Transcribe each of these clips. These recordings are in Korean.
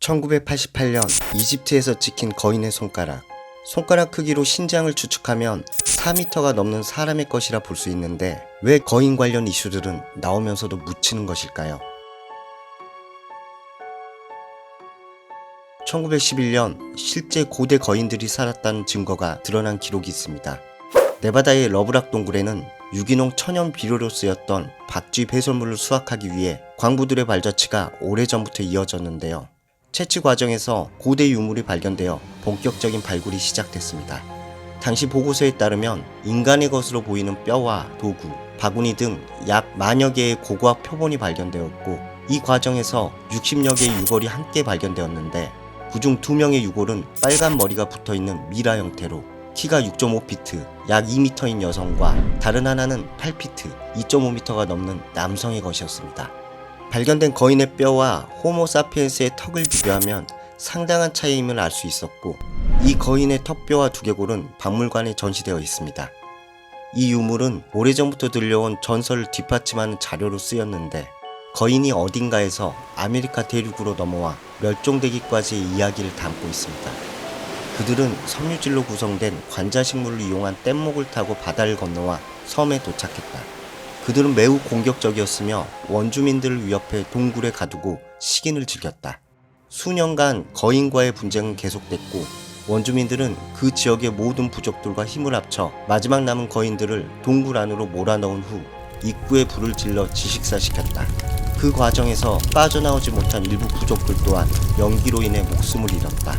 1988년 이집트에서 찍힌 거인의 손가락. 손가락 크기로 신장을 추측하면 4m가 넘는 사람의 것이라 볼 수 있는데 왜 거인 관련 이슈들은 나오면서도 묻히는 것일까요? 1911년 실제 고대 거인들이 살았다는 증거가 드러난 기록이 있습니다. 네바다의 러브락 동굴에는 유기농 천연 비료로 쓰였던 박쥐 배설물을 수확하기 위해 광부들의 발자취가 오래전부터 이어졌는데요. 채취 과정에서 고대 유물이 발견되어 본격적인 발굴이 시작됐습니다. 당시 보고서에 따르면 인간의 것으로 보이는 뼈와 도구, 바구니 등 약 만여 개의 고고학 표본이 발견되었고, 이 과정에서 60여 개의 유골이 함께 발견되었는데 그중 2명의 유골은 빨간 머리가 붙어있는 미라 형태로 키가 6.5피트, 약 2m인 여성과 다른 하나는 8피트, 2.5m가 넘는 남성의 것이었습니다. 발견된 거인의 뼈와 호모사피엔스의 턱을 비교하면 상당한 차이임을 알 수 있었고, 이 거인의 턱뼈와 두개골은 박물관에 전시되어 있습니다. 이 유물은 오래전부터 들려온 전설을 뒷받침하는 자료로 쓰였는데, 거인이 어딘가에서 아메리카 대륙으로 넘어와 멸종되기까지의 이야기를 담고 있습니다. 그들은 섬유질로 구성된 관자식물을 이용한 뗏목을 타고 바다를 건너와 섬에 도착했다. 그들은 매우 공격적이었으며 원주민들을 위협해 동굴에 가두고 식인을 즐겼다. 수년간 거인과의 분쟁은 계속됐고, 원주민들은 그 지역의 모든 부족들과 힘을 합쳐 마지막 남은 거인들을 동굴 안으로 몰아넣은 후 입구에 불을 질러 지식사시켰다. 그 과정에서 빠져나오지 못한 일부 부족들 또한 연기로 인해 목숨을 잃었다.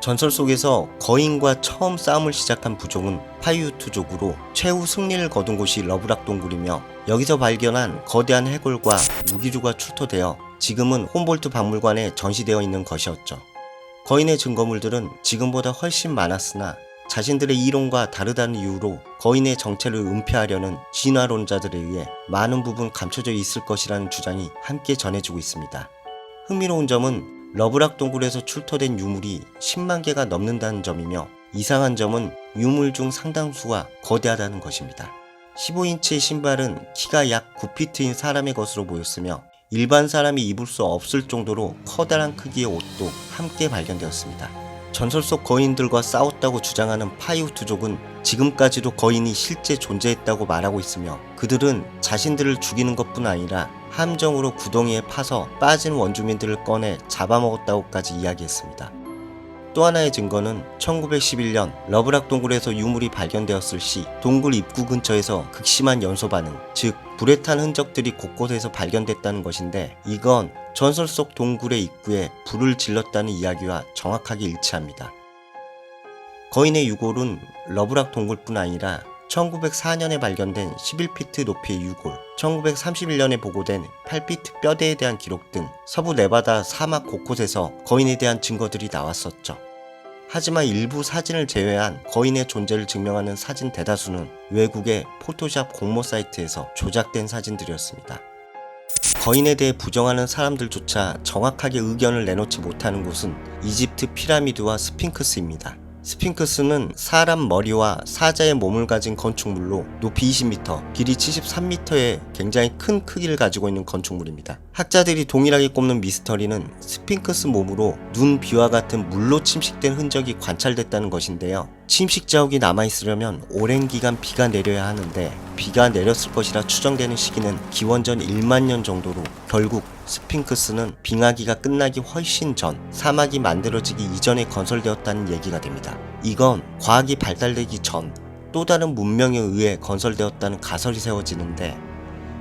전설 속에서 거인과 처음 싸움을 시작한 부족은 파이우트족으로 최후 승리를 거둔 곳이 러브락 동굴이며, 여기서 발견한 거대한 해골과 무기류가 출토되어 지금은 홈볼트 박물관에 전시되어 있는 것이었죠. 거인의 증거물들은 지금보다 훨씬 많았으나 자신들의 이론과 다르다는 이유로 거인의 정체를 은폐하려는 진화론자들에 의해 많은 부분 감춰져 있을 것이라는 주장이 함께 전해지고 있습니다. 흥미로운 점은 러브락 동굴에서 출토된 유물이 10만 개가 넘는다는 점이며, 이상한 점은 유물 중 상당수가 거대하다는 것입니다. 15인치의 신발은 키가 약 9피트인 사람의 것으로 보였으며, 일반 사람이 입을 수 없을 정도로 커다란 크기의 옷도 함께 발견되었습니다. 전설 속 거인들과 싸웠다고 주장하는 파이우트족은 지금까지도 거인이 실제 존재했다고 말하고 있으며, 그들은 자신들을 죽이는 것뿐 아니라 함정으로 구덩이에 파서 빠진 원주민들을 꺼내 잡아먹었다고까지 이야기했습니다. 또 하나의 증거는 1911년 러브락 동굴에서 유물이 발견되었을 시 동굴 입구 근처에서 극심한 연소 반응, 즉 불에 탄 흔적들이 곳곳에서 발견됐다는 것인데, 이건 전설 속 동굴의 입구에 불을 질렀다는 이야기와 정확하게 일치합니다. 거인의 유골은 러브락 동굴뿐 아니라 1904년에 발견된 11피트 높이의 유골, 1931년에 보고된 8피트 뼈대에 대한 기록 등 서부 네바다 사막 곳곳에서 거인에 대한 증거들이 나왔었죠. 하지만 일부 사진을 제외한 거인의 존재를 증명하는 사진 대다수는 외국의 포토샵 공모 사이트에서 조작된 사진들이었습니다. 거인에 대해 부정하는 사람들조차 정확하게 의견을 내놓지 못하는 곳은 이집트 피라미드와 스핑크스입니다. 스핑크스는 사람 머리와 사자의 몸을 가진 건축물로 높이 20m, 길이 73m의 굉장히 큰 크기를 가지고 있는 건축물입니다. 학자들이 동일하게 꼽는 미스터리는 스핑크스 몸으로 눈, 비와 같은 물로 침식된 흔적이 관찰됐다는 것인데요. 침식 자국이 남아있으려면 오랜 기간 비가 내려야 하는데, 비가 내렸을 것이라 추정되는 시기는 기원전 1만 년 정도로 결국 스핑크스는 빙하기가 끝나기 훨씬 전, 사막이 만들어지기 이전에 건설되었다는 얘기가 됩니다. 이건 과학이 발달되기 전 또 다른 문명에 의해 건설되었다는 가설이 세워지는데,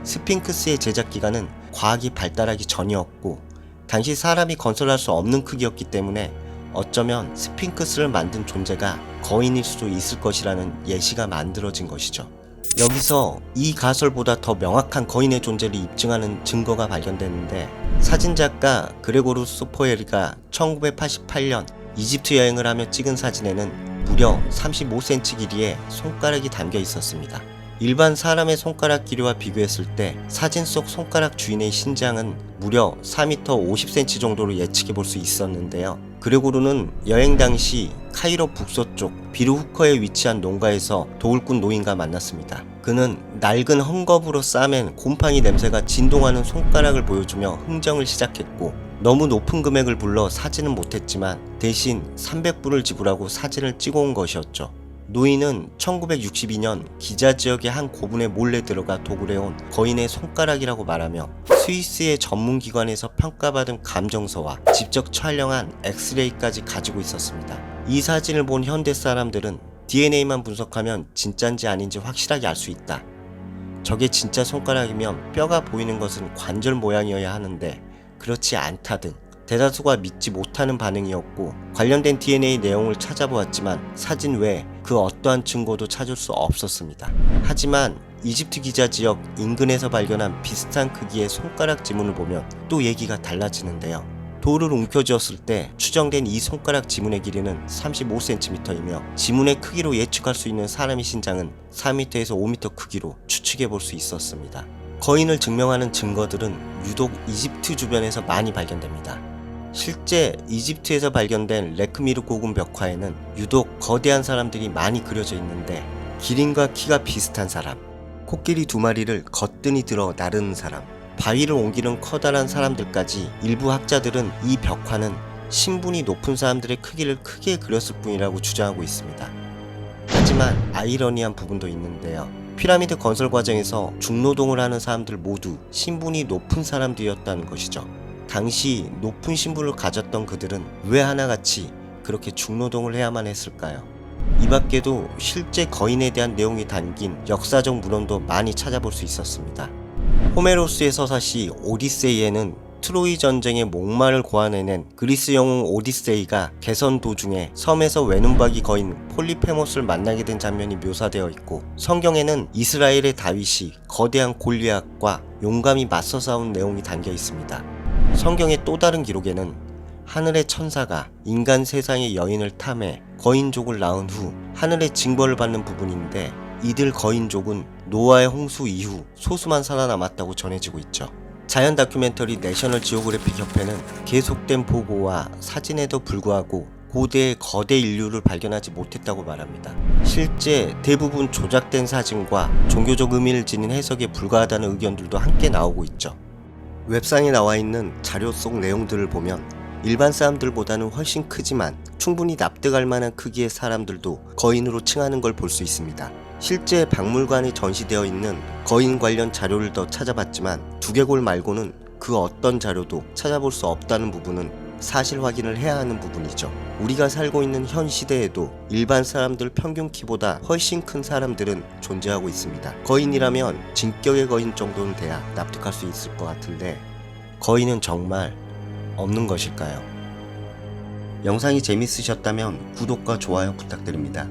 스핑크스의 제작 기간은 과학이 발달하기 전이었고 당시 사람이 건설할 수 없는 크기였기 때문에 어쩌면 스핑크스를 만든 존재가 거인일 수도 있을 것이라는 예시가 만들어진 것이죠. 여기서 이 가설보다 더 명확한 거인의 존재를 입증하는 증거가 발견됐는데, 사진작가 그레고루스 포에리가 1988년 이집트 여행을 하며 찍은 사진에는 무려 35cm 길이의 손가락이 담겨 있었습니다. 일반 사람의 손가락 길이와 비교했을 때 사진 속 손가락 주인의 신장은 무려 4m 50cm 정도로 예측해 볼 수 있었는데요. 그레고르는 여행 당시 카이로 북서쪽 비르후커에 위치한 농가에서 도울꾼 노인과 만났습니다. 그는 낡은 헝겊으로 싸맨 곰팡이 냄새가 진동하는 손가락을 보여주며 흥정을 시작했고, 너무 높은 금액을 불러 사진은 못했지만 대신 300불을 지불하고 사진을 찍어온 것이었죠. 노인은 1962년 기자 지역의 한 고분에 몰래 들어가 도굴해온 거인의 손가락이라고 말하며 스위스의 전문기관에서 평가받은 감정서와 직접 촬영한 엑스레이까지 가지고 있었습니다. 이 사진을 본 현대 사람들은 DNA만 분석하면 진짠지 아닌지 확실하게 알 수 있다. 저게 진짜 손가락이면 뼈가 보이는 것은 관절 모양이어야 하는데 그렇지 않다 등 대다수가 믿지 못하는 반응이었고, 관련된 DNA 내용을 찾아보았지만 사진 외에 그 어떠한 증거도 찾을 수 없었습니다. 하지만 이집트 기자 지역 인근에서 발견한 비슷한 크기의 손가락 지문을 보면 또 얘기가 달라지는데요. 돌을 움켜쥐었을 때 추정된 이 손가락 지문의 길이는 35cm이며 지문의 크기로 예측할 수 있는 사람의 신장은 4m에서 5m 크기로 추측해 볼 수 있었습니다. 거인을 증명하는 증거들은 유독 이집트 주변에서 많이 발견됩니다. 실제 이집트에서 발견된 레크미르 고금 벽화에는 유독 거대한 사람들이 많이 그려져 있는데, 기린과 키가 비슷한 사람, 코끼리 2마리를 거뜬히 들어 나르는 사람, 바위를 옮기는 커다란 사람들까지 일부 학자들은 이 벽화는 신분이 높은 사람들의 크기를 크게 그렸을 뿐이라고 주장하고 있습니다. 하지만 아이러니한 부분도 있는데요. 피라미드 건설 과정에서 중노동을 하는 사람들 모두 신분이 높은 사람들이었다는 것이죠. 당시 높은 신분을 가졌던 그들은 왜 하나같이 그렇게 중노동을 해야만 했을까요? 이 밖에도 실제 거인에 대한 내용이 담긴 역사적 문헌도 많이 찾아볼 수 있었습니다. 호메로스의 서사시 오디세이에는 트로이 전쟁의 목마를 고안해낸 그리스 영웅 오디세이가 개선 도중에 섬에서 외눈박이 거인 폴리페모스를 만나게 된 장면이 묘사되어 있고, 성경에는 이스라엘의 다윗이 거대한 골리앗과 용감히 맞서 싸운 내용이 담겨 있습니다. 성경의 또 다른 기록에는 하늘의 천사가 인간 세상의 여인을 탐해 거인족을 낳은 후 하늘의 징벌을 받는 부분인데, 이들 거인족은 노아의 홍수 이후 소수만 살아남았다고 전해지고 있죠. 자연 다큐멘터리 내셔널 지오그래픽 협회는 계속된 보고와 사진에도 불구하고 고대의 거대 인류를 발견하지 못했다고 말합니다. 실제 대부분 조작된 사진과 종교적 의미를 지닌 해석에 불과하다는 의견들도 함께 나오고 있죠. 웹상에 나와 있는 자료 속 내용들을 보면 일반 사람들보다는 훨씬 크지만 충분히 납득할 만한 크기의 사람들도 거인으로 칭하는 걸 볼 수 있습니다. 실제 박물관에 전시되어 있는 거인 관련 자료를 더 찾아봤지만 두개골 말고는 그 어떤 자료도 찾아볼 수 없다는 부분은 사실 확인을 해야 하는 부분이죠. 우리가 살고 있는 현 시대에도 일반 사람들 평균 키보다 훨씬 큰 사람들은 존재하고 있습니다. 거인이라면 진격의 거인 정도는 돼야 납득할 수 있을 것 같은데, 거인은 정말 없는 것일까요? 영상이 재밌으셨다면 구독과 좋아요 부탁드립니다.